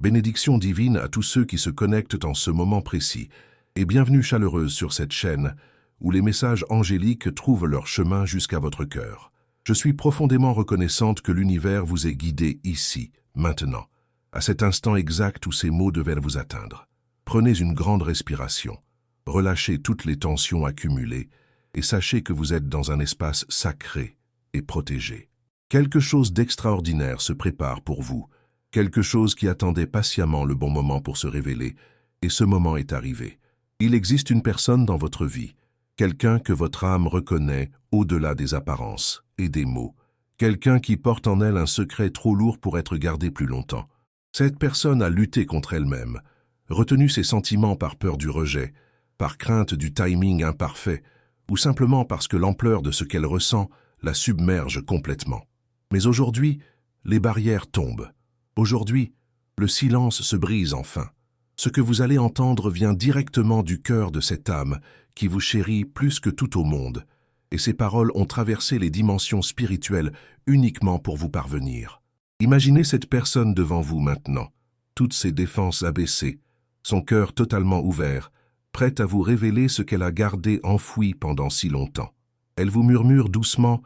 Bénédiction divine à tous ceux qui se connectent en ce moment précis, et bienvenue chaleureuse sur cette chaîne où les messages angéliques trouvent leur chemin jusqu'à votre cœur. Je suis profondément reconnaissante que l'univers vous ait guidé ici, maintenant, à cet instant exact où ces mots devaient vous atteindre. Prenez une grande respiration, relâchez toutes les tensions accumulées et sachez que vous êtes dans un espace sacré et protégé. Quelque chose d'extraordinaire se prépare pour vous, quelque chose qui attendait patiemment le bon moment pour se révéler, et ce moment est arrivé. Il existe une personne dans votre vie, quelqu'un que votre âme reconnaît au-delà des apparences et des mots, quelqu'un qui porte en elle un secret trop lourd pour être gardé plus longtemps. Cette personne a lutté contre elle-même, retenu ses sentiments par peur du rejet, par crainte du timing imparfait, ou simplement parce que l'ampleur de ce qu'elle ressent la submerge complètement. Mais aujourd'hui, les barrières tombent. Aujourd'hui, le silence se brise enfin. Ce que vous allez entendre vient directement du cœur de cette âme qui vous chérit plus que tout au monde, et ces paroles ont traversé les dimensions spirituelles uniquement pour vous parvenir. Imaginez cette personne devant vous maintenant, toutes ses défenses abaissées, son cœur totalement ouvert, prête à vous révéler ce qu'elle a gardé enfoui pendant si longtemps. Elle vous murmure doucement,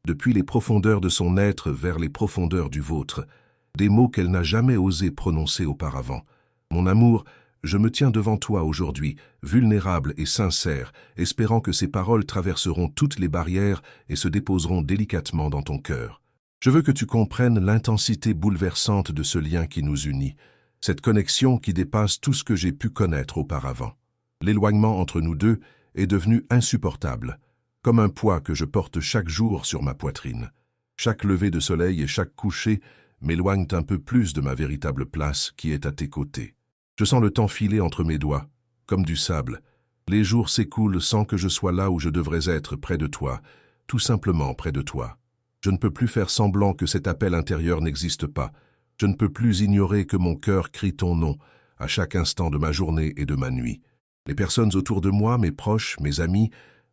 depuis les profondeurs de son être vers les profondeurs du vôtre, des mots qu'elle n'a jamais osé prononcer auparavant. Mon amour, je me tiens devant toi aujourd'hui, vulnérable et sincère, espérant que ces paroles traverseront toutes les barrières et se déposeront délicatement dans ton cœur. Je veux que tu comprennes l'intensité bouleversante de ce lien qui nous unit, cette connexion qui dépasse tout ce que j'ai pu connaître auparavant. L'éloignement entre nous deux est devenu insupportable, comme un poids que je porte chaque jour sur ma poitrine. Chaque lever de soleil et chaque coucher m'éloignent un peu plus de ma véritable place qui est à tes côtés. Je sens le temps filer entre mes doigts, comme du sable. Les jours s'écoulent sans que je sois là où je devrais être, près de toi, tout simplement près de toi. Je ne peux plus faire semblant que cet appel intérieur n'existe pas. Je ne peux plus ignorer que mon cœur crie ton nom à chaque instant de ma journée et de ma nuit. Les personnes autour de moi, mes proches, mes amis,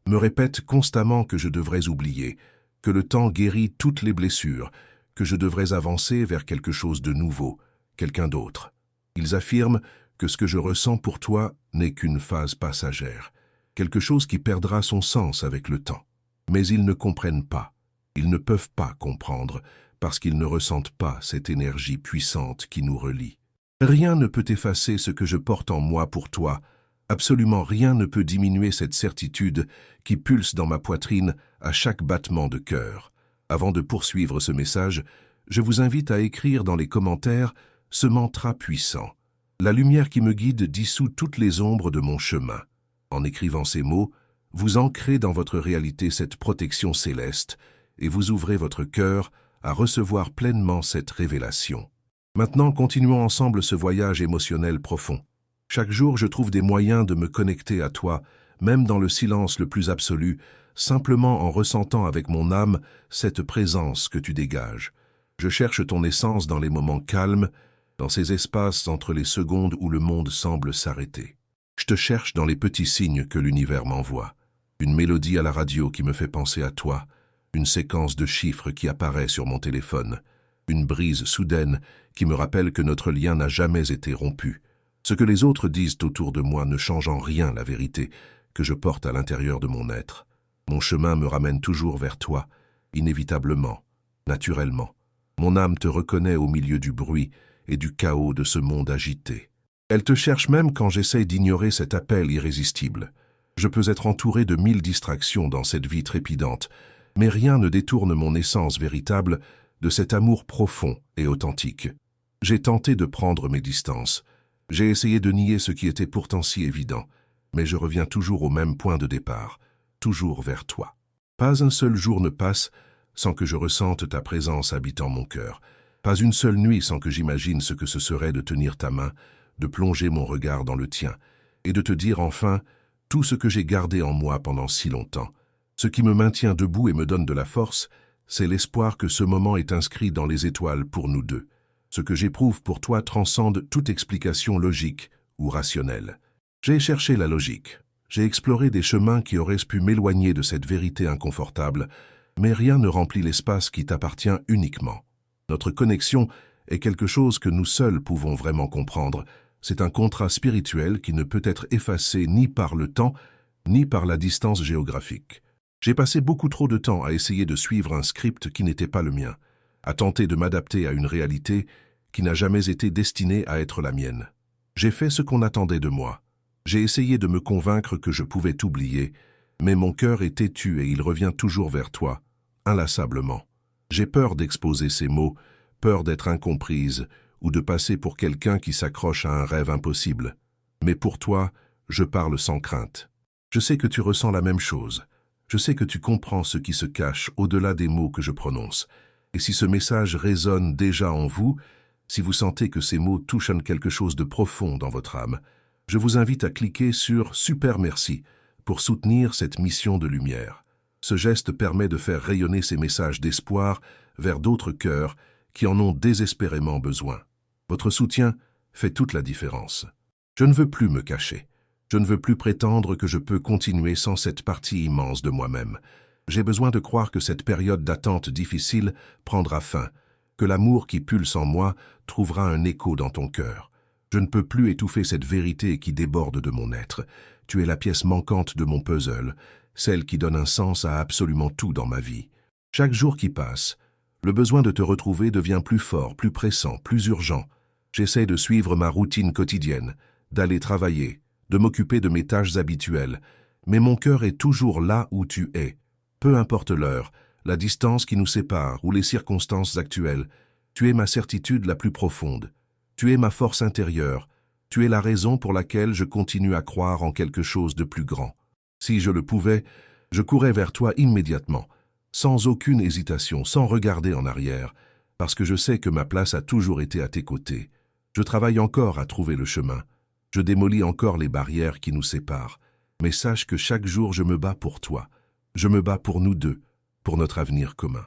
me répètent constamment que je devrais oublier, que le temps guérit toutes les blessures, que je devrais avancer vers quelque chose de nouveau, quelqu'un d'autre. Ils affirment que ce que je ressens pour toi n'est qu'une phase passagère, quelque chose qui perdra son sens avec le temps. Mais ils ne comprennent pas, ils ne peuvent pas comprendre, parce qu'ils ne ressentent pas cette énergie puissante qui nous relie. Rien ne peut effacer ce que je porte en moi pour toi, absolument rien ne peut diminuer cette certitude qui pulse dans ma poitrine à chaque battement de cœur. Avant de poursuivre ce message, je vous invite à écrire dans les commentaires ce mantra puissant. La lumière qui me guide dissout toutes les ombres de mon chemin. En écrivant ces mots, vous ancrez dans votre réalité cette protection céleste et vous ouvrez votre cœur à recevoir pleinement cette révélation. Maintenant, continuons ensemble ce voyage émotionnel profond. Chaque jour, je trouve des moyens de me connecter à toi, même dans le silence le plus absolu, simplement en ressentant avec mon âme cette présence que tu dégages. Je cherche ton essence dans les moments calmes, dans ces espaces entre les secondes où le monde semble s'arrêter. Je te cherche dans les petits signes que l'univers m'envoie. Une mélodie à la radio qui me fait penser à toi, une séquence de chiffres qui apparaît sur mon téléphone, une brise soudaine qui me rappelle que notre lien n'a jamais été rompu. Ce que les autres disent autour de moi ne change en rien la vérité que je porte à l'intérieur de mon être. Mon chemin me ramène toujours vers toi, inévitablement, naturellement. Mon âme te reconnaît au milieu du bruit et du chaos de ce monde agité. Elle te cherche même quand j'essaye d'ignorer cet appel irrésistible. Je peux être entouré de 1000 distractions dans cette vie trépidante, mais rien ne détourne mon essence véritable de cet amour profond et authentique. J'ai tenté de prendre mes distances. J'ai essayé de nier ce qui était pourtant si évident, mais je reviens toujours au même point de départ, toujours vers toi. Pas un seul jour ne passe sans que je ressente ta présence habitant mon cœur. Pas une seule nuit sans que j'imagine ce que ce serait de tenir ta main, de plonger mon regard dans le tien, et de te dire enfin tout ce que j'ai gardé en moi pendant si longtemps. Ce qui me maintient debout et me donne de la force, c'est l'espoir que ce moment est inscrit dans les étoiles pour nous deux. Ce que j'éprouve pour toi transcende toute explication logique ou rationnelle. J'ai cherché la logique. J'ai exploré des chemins qui auraient pu m'éloigner de cette vérité inconfortable, mais rien ne remplit l'espace qui t'appartient uniquement. Notre connexion est quelque chose que nous seuls pouvons vraiment comprendre. C'est un contrat spirituel qui ne peut être effacé ni par le temps, ni par la distance géographique. J'ai passé beaucoup trop de temps à essayer de suivre un script qui n'était pas le mien, à tenter de m'adapter à une réalité qui n'a jamais été destinée à être la mienne. J'ai fait ce qu'on attendait de moi. J'ai essayé de me convaincre que je pouvais t'oublier, mais mon cœur est têtu et il revient toujours vers toi, inlassablement. J'ai peur d'exposer ces mots, peur d'être incomprise ou de passer pour quelqu'un qui s'accroche à un rêve impossible. Mais pour toi, je parle sans crainte. Je sais que tu ressens la même chose. Je sais que tu comprends ce qui se cache au-delà des mots que je prononce. Et si ce message résonne déjà en vous, si vous sentez que ces mots touchent quelque chose de profond dans votre âme, je vous invite à cliquer sur « Super merci » pour soutenir cette mission de lumière. Ce geste permet de faire rayonner ces messages d'espoir vers d'autres cœurs qui en ont désespérément besoin. Votre soutien fait toute la différence. Je ne veux plus me cacher. Je ne veux plus prétendre que je peux continuer sans cette partie immense de moi-même. J'ai besoin de croire que cette période d'attente difficile prendra fin, que l'amour qui pulse en moi trouvera un écho dans ton cœur. Je ne peux plus étouffer cette vérité qui déborde de mon être. Tu es la pièce manquante de mon puzzle, celle qui donne un sens à absolument tout dans ma vie. Chaque jour qui passe, le besoin de te retrouver devient plus fort, plus pressant, plus urgent. J'essaie de suivre ma routine quotidienne, d'aller travailler, de m'occuper de mes tâches habituelles, mais mon cœur est toujours là où tu es. Peu importe l'heure, la distance qui nous sépare ou les circonstances actuelles, tu es ma certitude la plus profonde. Tu es ma force intérieure. Tu es la raison pour laquelle je continue à croire en quelque chose de plus grand. Si je le pouvais, je courrais vers toi immédiatement, sans aucune hésitation, sans regarder en arrière, parce que je sais que ma place a toujours été à tes côtés. Je travaille encore à trouver le chemin. Je démolis encore les barrières qui nous séparent. Mais sache que chaque jour je me bats pour toi. Je me bats pour nous deux, pour notre avenir commun.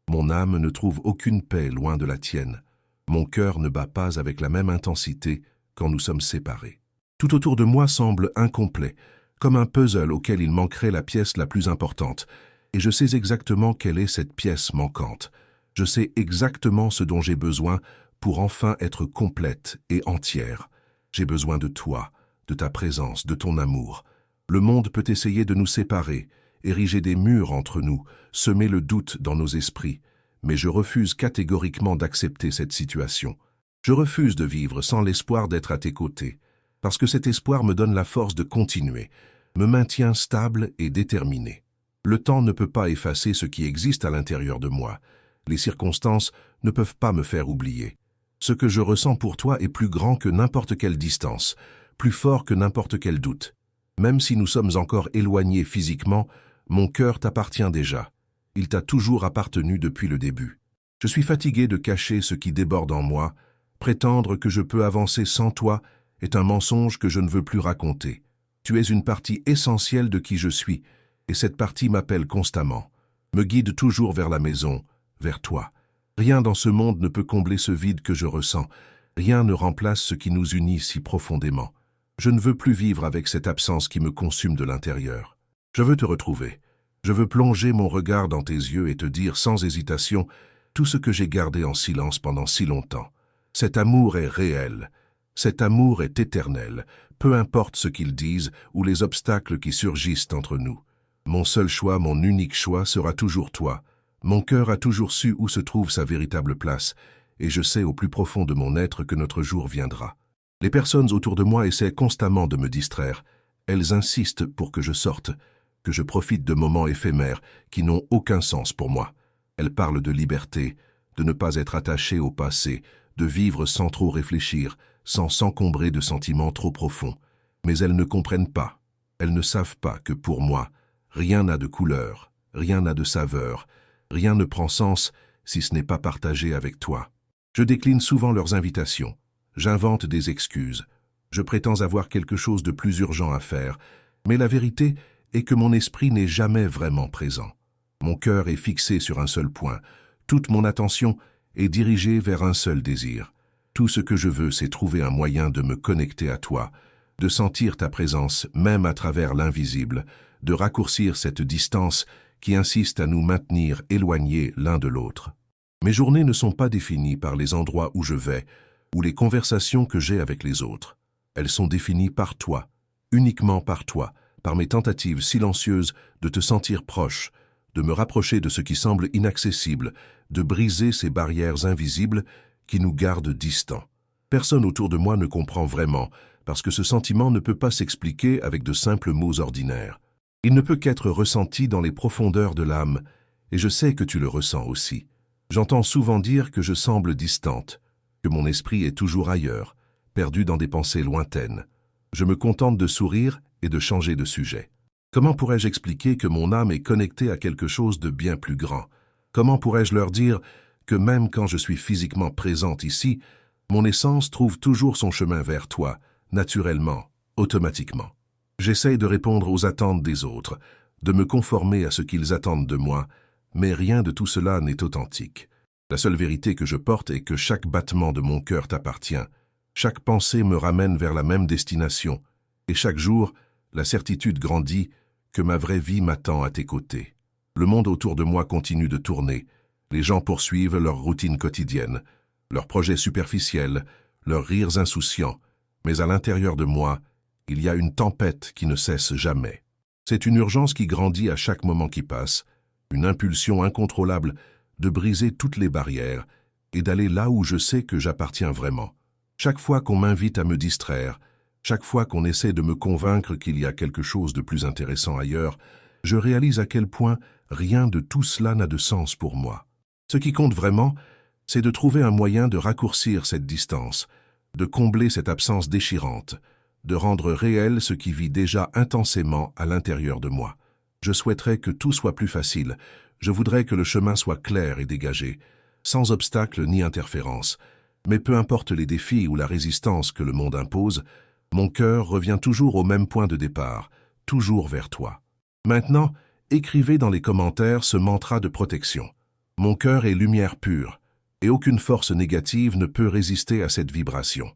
Mon âme ne trouve aucune paix loin de la tienne. Mon cœur ne bat pas avec la même intensité quand nous sommes séparés. Tout autour de moi semble incomplet, comme un puzzle auquel il manquerait la pièce la plus importante. Et je sais exactement quelle est cette pièce manquante. Je sais exactement ce dont j'ai besoin pour enfin être complète et entière. J'ai besoin de toi, de ta présence, de ton amour. Le monde peut essayer de nous séparer, ériger des murs entre nous, semer le doute dans nos esprits. Mais je refuse catégoriquement d'accepter cette situation. Je refuse de vivre sans l'espoir d'être à tes côtés, parce que cet espoir me donne la force de continuer, me maintient stable et déterminé. Le temps ne peut pas effacer ce qui existe à l'intérieur de moi. Les circonstances ne peuvent pas me faire oublier. Ce que je ressens pour toi est plus grand que n'importe quelle distance, plus fort que n'importe quel doute. Même si nous sommes encore éloignés physiquement, mon cœur t'appartient déjà. Il t'a toujours appartenu depuis le début. Je suis fatigué de cacher ce qui déborde en moi. Prétendre que je peux avancer sans toi est un mensonge que je ne veux plus raconter. Tu es une partie essentielle de qui je suis, et cette partie m'appelle constamment, me guide toujours vers la maison, vers toi. Rien dans ce monde ne peut combler ce vide que je ressens. Rien ne remplace ce qui nous unit si profondément. Je ne veux plus vivre avec cette absence qui me consume de l'intérieur. Je veux te retrouver. Je veux plonger mon regard dans tes yeux et te dire sans hésitation tout ce que j'ai gardé en silence pendant si longtemps. Cet amour est réel. Cet amour est éternel, peu importe ce qu'ils disent ou les obstacles qui surgissent entre nous. Mon seul choix, mon unique choix sera toujours toi. Mon cœur a toujours su où se trouve sa véritable place, et je sais au plus profond de mon être que notre jour viendra. Les personnes autour de moi essaient constamment de me distraire. Elles insistent pour que je sorte, que je profite de moments éphémères qui n'ont aucun sens pour moi. Elles parlent de liberté, de ne pas être attaché au passé, de vivre sans trop réfléchir, sans s'encombrer de sentiments trop profonds. Mais elles ne comprennent pas. Elles ne savent pas que pour moi, rien n'a de couleur, rien n'a de saveur, rien ne prend sens si ce n'est pas partagé avec toi. Je décline souvent leurs invitations. J'invente des excuses. Je prétends avoir quelque chose de plus urgent à faire, mais la vérité est que mon esprit n'est jamais vraiment présent. Mon cœur est fixé sur un seul point. Toute mon attention est dirigée vers un seul désir. Tout ce que je veux, c'est trouver un moyen de me connecter à toi, de sentir ta présence, même à travers l'invisible, de raccourcir cette distance qui insiste à nous maintenir éloignés l'un de l'autre. Mes journées ne sont pas définies par les endroits où je vais ou les conversations que j'ai avec les autres. Elles sont définies par toi, uniquement par toi, par mes tentatives silencieuses de te sentir proche, de me rapprocher de ce qui semble inaccessible, de briser ces barrières invisibles qui nous gardent distants. Personne autour de moi ne comprend vraiment, parce que ce sentiment ne peut pas s'expliquer avec de simples mots ordinaires. Il ne peut qu'être ressenti dans les profondeurs de l'âme, et je sais que tu le ressens aussi. J'entends souvent dire que je semble distante, que mon esprit est toujours ailleurs, perdu dans des pensées lointaines. Je me contente de sourire et de changer de sujet. Comment pourrais-je expliquer que mon âme est connectée à quelque chose de bien plus grand? Comment pourrais-je leur dire que même quand je suis physiquement présente ici, mon essence trouve toujours son chemin vers toi, naturellement, automatiquement? J'essaye de répondre aux attentes des autres, de me conformer à ce qu'ils attendent de moi, mais rien de tout cela n'est authentique. La seule vérité que je porte est que chaque battement de mon cœur t'appartient. Chaque pensée me ramène vers la même destination, et chaque jour, la certitude grandit que ma vraie vie m'attend à tes côtés. Le monde autour de moi continue de tourner. Les gens poursuivent leur routine quotidienne, leurs projets superficiels, leurs rires insouciants. Mais à l'intérieur de moi, il y a une tempête qui ne cesse jamais. C'est une urgence qui grandit à chaque moment qui passe, une impulsion incontrôlable de briser toutes les barrières et d'aller là où je sais que j'appartiens vraiment. Chaque fois qu'on m'invite à me distraire, chaque fois qu'on essaie de me convaincre qu'il y a quelque chose de plus intéressant ailleurs, je réalise à quel point rien de tout cela n'a de sens pour moi. Ce qui compte vraiment, c'est de trouver un moyen de raccourcir cette distance, de combler cette absence déchirante, de rendre réel ce qui vit déjà intensément à l'intérieur de moi. Je souhaiterais que tout soit plus facile, je voudrais que le chemin soit clair et dégagé, sans obstacle ni interférence. Mais peu importe les défis ou la résistance que le monde impose, mon cœur revient toujours au même point de départ, toujours vers toi. Maintenant, écrivez dans les commentaires ce mantra de protection. Mon cœur est lumière pure, et aucune force négative ne peut résister à cette vibration.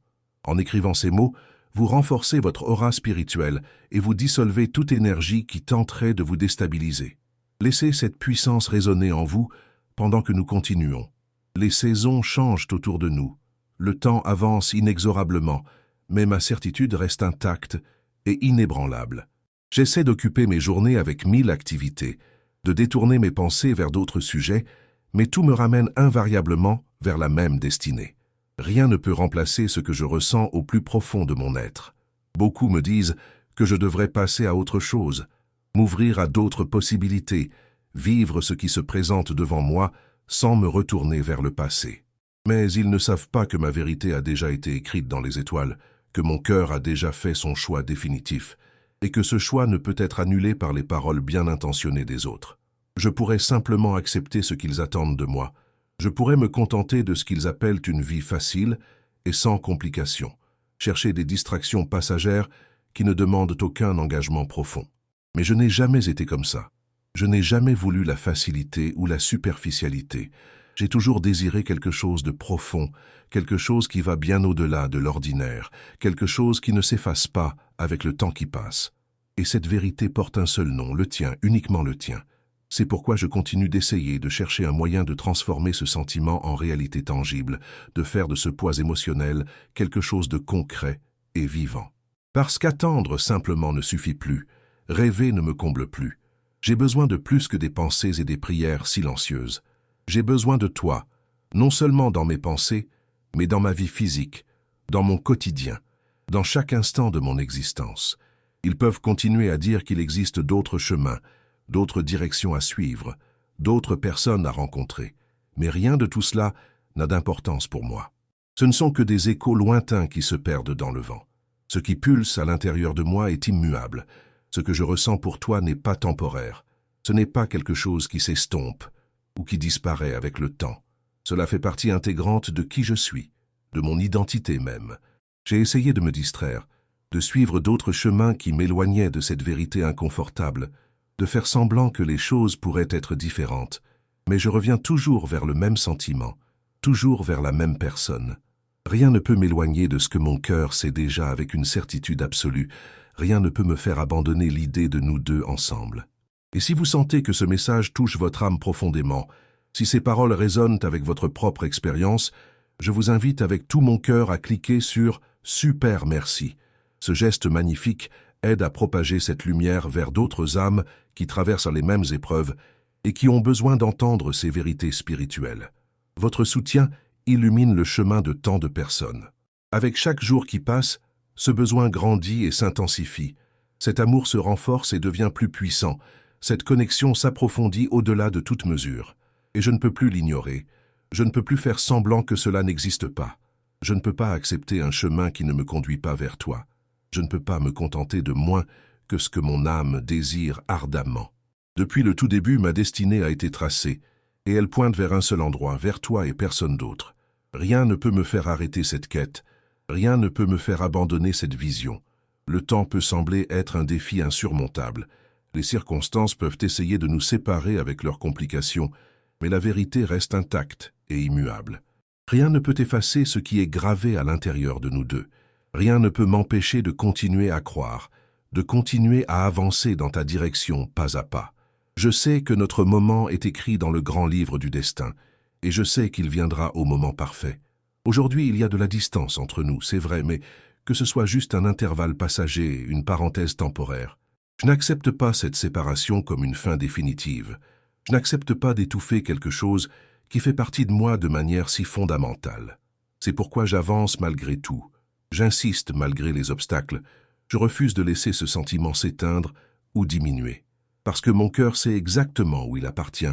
En écrivant ces mots, vous renforcez votre aura spirituelle et vous dissolvez toute énergie qui tenterait de vous déstabiliser. Laissez cette puissance résonner en vous pendant que nous continuons. Les saisons changent autour de nous. Le temps avance inexorablement, mais ma certitude reste intacte et inébranlable. J'essaie d'occuper mes journées avec 1000 activités, de détourner mes pensées vers d'autres sujets, mais tout me ramène invariablement vers la même destinée. Rien ne peut remplacer ce que je ressens au plus profond de mon être. Beaucoup me disent que je devrais passer à autre chose, m'ouvrir à d'autres possibilités, vivre ce qui se présente devant moi sans me retourner vers le passé. Mais ils ne savent pas que ma vérité a déjà été écrite dans les étoiles, que mon cœur a déjà fait son choix définitif, et que ce choix ne peut être annulé par les paroles bien intentionnées des autres. Je pourrais simplement accepter ce qu'ils attendent de moi. Je pourrais me contenter de ce qu'ils appellent une vie facile et sans complications, chercher des distractions passagères qui ne demandent aucun engagement profond. Mais je n'ai jamais été comme ça. Je n'ai jamais voulu la facilité ou la superficialité. J'ai toujours désiré quelque chose de profond, quelque chose qui va bien au-delà de l'ordinaire, quelque chose qui ne s'efface pas avec le temps qui passe. Et cette vérité porte un seul nom, le tien, uniquement le tien. C'est pourquoi je continue d'essayer de chercher un moyen de transformer ce sentiment en réalité tangible, de faire de ce poids émotionnel quelque chose de concret et vivant. Parce qu'attendre simplement ne suffit plus, rêver ne me comble plus. J'ai besoin de plus que des pensées et des prières silencieuses. J'ai besoin de toi, non seulement dans mes pensées, mais dans ma vie physique, dans mon quotidien, dans chaque instant de mon existence. Ils peuvent continuer à dire qu'il existe d'autres chemins, d'autres directions à suivre, d'autres personnes à rencontrer. Mais rien de tout cela n'a d'importance pour moi. Ce ne sont que des échos lointains qui se perdent dans le vent. Ce qui pulse à l'intérieur de moi est immuable. Ce que je ressens pour toi n'est pas temporaire. Ce n'est pas quelque chose qui s'estompe ou qui disparaît avec le temps. Cela fait partie intégrante de qui je suis, de mon identité même. J'ai essayé de me distraire, de suivre d'autres chemins qui m'éloignaient de cette vérité inconfortable, de faire semblant que les choses pourraient être différentes, mais je reviens toujours vers le même sentiment, toujours vers la même personne. Rien ne peut m'éloigner de ce que mon cœur sait déjà avec une certitude absolue. Rien ne peut me faire abandonner l'idée de nous deux ensemble. Et si vous sentez que ce message touche votre âme profondément, Si ces paroles résonnent avec votre propre expérience, je vous invite avec tout mon cœur à cliquer sur « Super merci ». Ce geste magnifique aide à propager cette lumière vers d'autres âmes qui traversent les mêmes épreuves et qui ont besoin d'entendre ces vérités spirituelles. Votre soutien illumine le chemin de tant de personnes. Avec chaque jour qui passe, ce besoin grandit et s'intensifie. Cet amour se renforce et devient plus puissant. Cette connexion s'approfondit au-delà de toute mesure. Et je ne peux plus l'ignorer. Je ne peux plus faire semblant que cela n'existe pas. Je ne peux pas accepter un chemin qui ne me conduit pas vers toi. Je ne peux pas me contenter de moins que ce que mon âme désire ardemment. Depuis le tout début, ma destinée a été tracée, et elle pointe vers un seul endroit, vers toi et personne d'autre. Rien ne peut me faire arrêter cette quête. Rien ne peut me faire abandonner cette vision. Le temps peut sembler être un défi insurmontable. Les circonstances peuvent essayer de nous séparer avec leurs complications, mais la vérité reste intacte et immuable. Rien ne peut effacer ce qui est gravé à l'intérieur de nous deux. Rien ne peut m'empêcher de continuer à croire, de continuer à avancer dans ta direction pas à pas. Je sais que notre moment est écrit dans le grand livre du destin, et je sais qu'il viendra au moment parfait. Aujourd'hui, il y a de la distance entre nous, c'est vrai, mais que ce soit juste un intervalle passager, une parenthèse temporaire. Je n'accepte pas cette séparation comme une fin définitive. Je n'accepte pas d'étouffer quelque chose qui fait partie de moi de manière si fondamentale. C'est pourquoi j'avance malgré tout. J'insiste malgré les obstacles. Je refuse de laisser ce sentiment s'éteindre ou diminuer. Parce que mon cœur sait exactement où il appartient.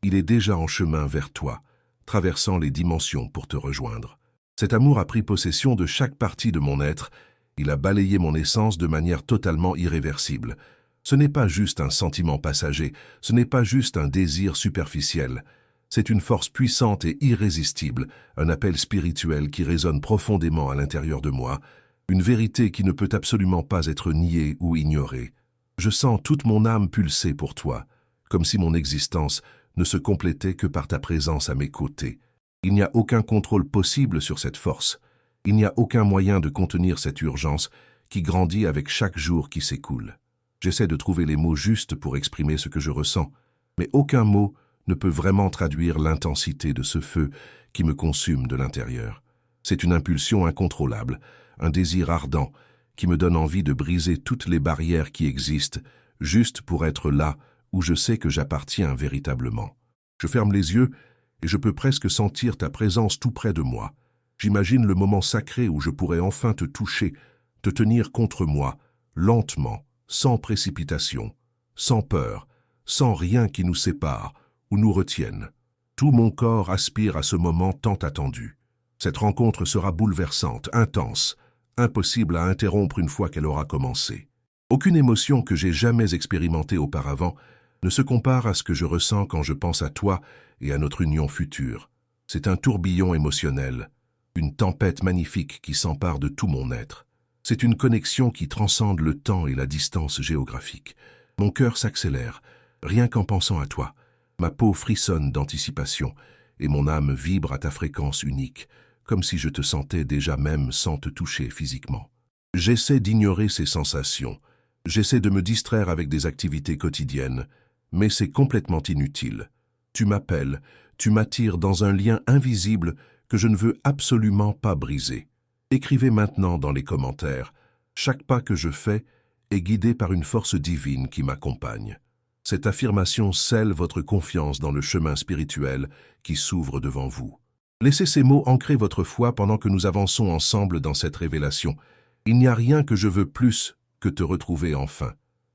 Il est déjà en chemin vers toi, traversant les dimensions pour te rejoindre. Cet amour a pris possession de chaque partie de mon être. Il a balayé mon essence de manière totalement irréversible. Ce n'est pas juste un sentiment passager, ce n'est pas juste un désir superficiel. C'est une force puissante et irrésistible, un appel spirituel qui résonne profondément à l'intérieur de moi, une vérité qui ne peut absolument pas être niée ou ignorée. Je sens toute mon âme pulser pour toi, comme si mon existence ne se complétait que par ta présence à mes côtés. Il n'y a aucun contrôle possible sur cette force. Il n'y a aucun moyen de contenir cette urgence qui grandit avec chaque jour qui s'écoule. J'essaie de trouver les mots justes pour exprimer ce que je ressens, mais aucun mot ne peut vraiment traduire l'intensité de ce feu qui me consume de l'intérieur. C'est une impulsion incontrôlable, un désir ardent qui me donne envie de briser toutes les barrières qui existent, juste pour être là où je sais que j'appartiens véritablement. Je ferme les yeux et je peux presque sentir ta présence tout près de moi. J'imagine le moment sacré où je pourrai enfin te toucher, te tenir contre moi, lentement, sans précipitation, sans peur, sans rien qui nous sépare ou nous retienne. Tout mon corps aspire à ce moment tant attendu. Cette rencontre sera bouleversante, intense, impossible à interrompre une fois qu'elle aura commencé. Aucune émotion que j'ai jamais expérimentée auparavant ne se compare à ce que je ressens quand je pense à toi et à notre union future. C'est un tourbillon émotionnel, une tempête magnifique qui s'empare de tout mon être. C'est une connexion qui transcende le temps et la distance géographique. Mon cœur s'accélère, rien qu'en pensant à toi. Ma peau frissonne d'anticipation et mon âme vibre à ta fréquence unique, comme si je te sentais déjà même sans te toucher physiquement. J'essaie d'ignorer ces sensations. J'essaie de me distraire avec des activités quotidiennes, mais c'est complètement inutile. Tu m'appelles, tu m'attires dans un lien invisible que je ne veux absolument pas briser. Écrivez maintenant dans les commentaires. Chaque pas que je fais est guidé par une force divine qui m'accompagne. Cette affirmation scelle votre confiance dans le chemin spirituel qui s'ouvre devant vous. Laissez ces mots ancrer votre foi pendant que nous avançons ensemble dans cette révélation. Il n'y a rien que je veux plus que te retrouver enfin.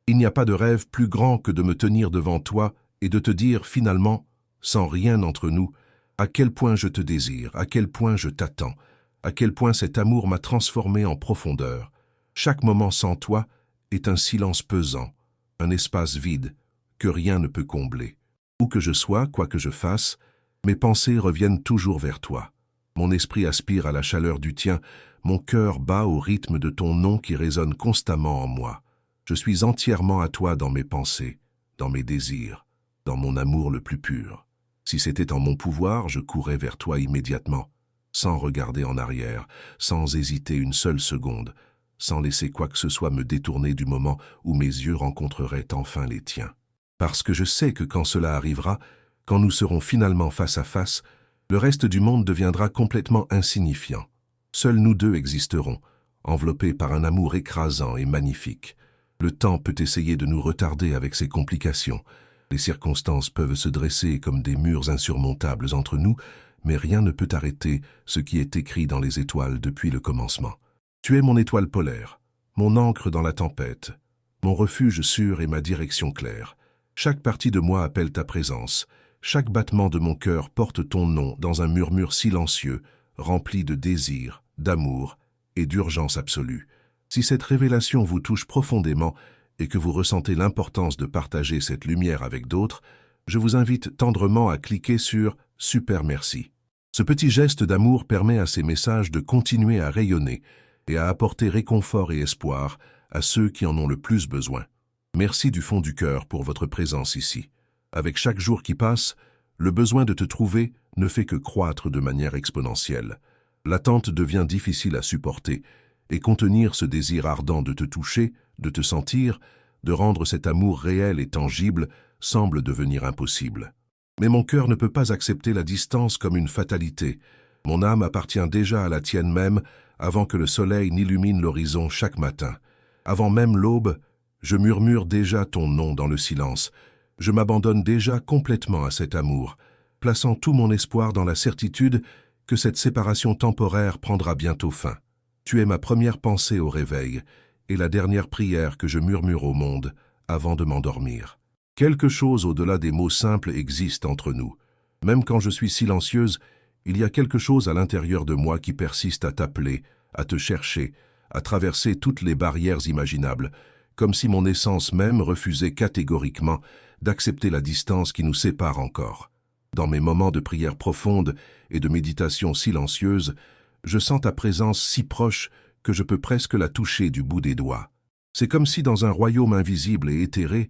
Il n'y a pas de rêve plus grand que de me tenir devant toi et de te dire finalement, sans rien entre nous, à quel point je te désire, à quel point je t'attends, à quel point cet amour m'a transformé en profondeur. Chaque moment sans toi est un silence pesant, un espace vide que rien ne peut combler. Où que je sois, quoi que je fasse, mes pensées reviennent toujours vers toi. Mon esprit aspire à la chaleur du tien, mon cœur bat au rythme de ton nom qui résonne constamment en moi. Je suis entièrement à toi dans mes pensées, dans mes désirs, dans mon amour le plus pur. Si c'était en mon pouvoir, je courrais vers toi immédiatement, sans regarder en arrière, sans hésiter une seule seconde, sans laisser quoi que ce soit me détourner du moment où mes yeux rencontreraient enfin les tiens. Parce que je sais que quand cela arrivera, Quand nous serons finalement face à face, le reste du monde deviendra complètement insignifiant. Seuls nous deux existerons, enveloppés par un amour écrasant et magnifique. Le temps peut essayer de nous retarder avec ses complications. Les circonstances peuvent se dresser comme des murs insurmontables entre nous, mais rien ne peut arrêter ce qui est écrit dans les étoiles depuis le commencement. Tu es mon étoile polaire, mon ancre dans la tempête, mon refuge sûr et ma direction claire. Chaque partie de moi appelle ta présence. Chaque battement de mon cœur porte ton nom dans un murmure silencieux, rempli de désir, d'amour et d'urgence absolue. Si cette révélation vous touche profondément et que vous ressentez l'importance de partager cette lumière avec d'autres, je vous invite tendrement à cliquer sur « Super merci ». Ce petit geste d'amour permet à ces messages de continuer à rayonner et à apporter réconfort et espoir à ceux qui en ont le plus besoin. Merci du fond du cœur pour votre présence ici. Avec chaque jour qui passe, le besoin de te trouver ne fait que croître de manière exponentielle. L'attente devient difficile à supporter, et contenir ce désir ardent de te toucher, de te sentir, de rendre cet amour réel et tangible semble devenir impossible. Mais mon cœur ne peut pas accepter la distance comme une fatalité. Mon âme appartient déjà à la tienne même avant que le soleil n'illumine l'horizon chaque matin. Avant même l'aube, je murmure déjà ton nom dans le silence. Je m'abandonne déjà complètement à cet amour, plaçant tout mon espoir dans la certitude que cette séparation temporaire prendra bientôt fin. Tu es ma première pensée au réveil et la dernière prière que je murmure au monde avant de m'endormir. Quelque chose au-delà des mots simples existe entre nous. Même quand je suis silencieuse, il y a quelque chose à l'intérieur de moi qui persiste à t'appeler, à te chercher, à traverser toutes les barrières imaginables, comme si mon essence même refusait catégoriquement d'accepter la distance qui nous sépare encore. Dans mes moments de prière profonde et de méditation silencieuse, je sens ta présence si proche que je peux presque la toucher du bout des doigts. C'est comme si dans un royaume invisible et éthéré,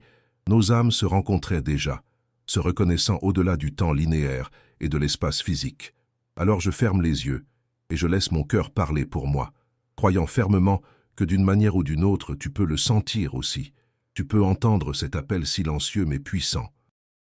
nos âmes se rencontraient déjà, se reconnaissant au-delà du temps linéaire et de l'espace physique. Alors je ferme les yeux et je laisse mon cœur parler pour moi, croyant fermement que d'une manière ou d'une autre, tu peux le sentir aussi. Tu peux entendre cet appel silencieux mais puissant.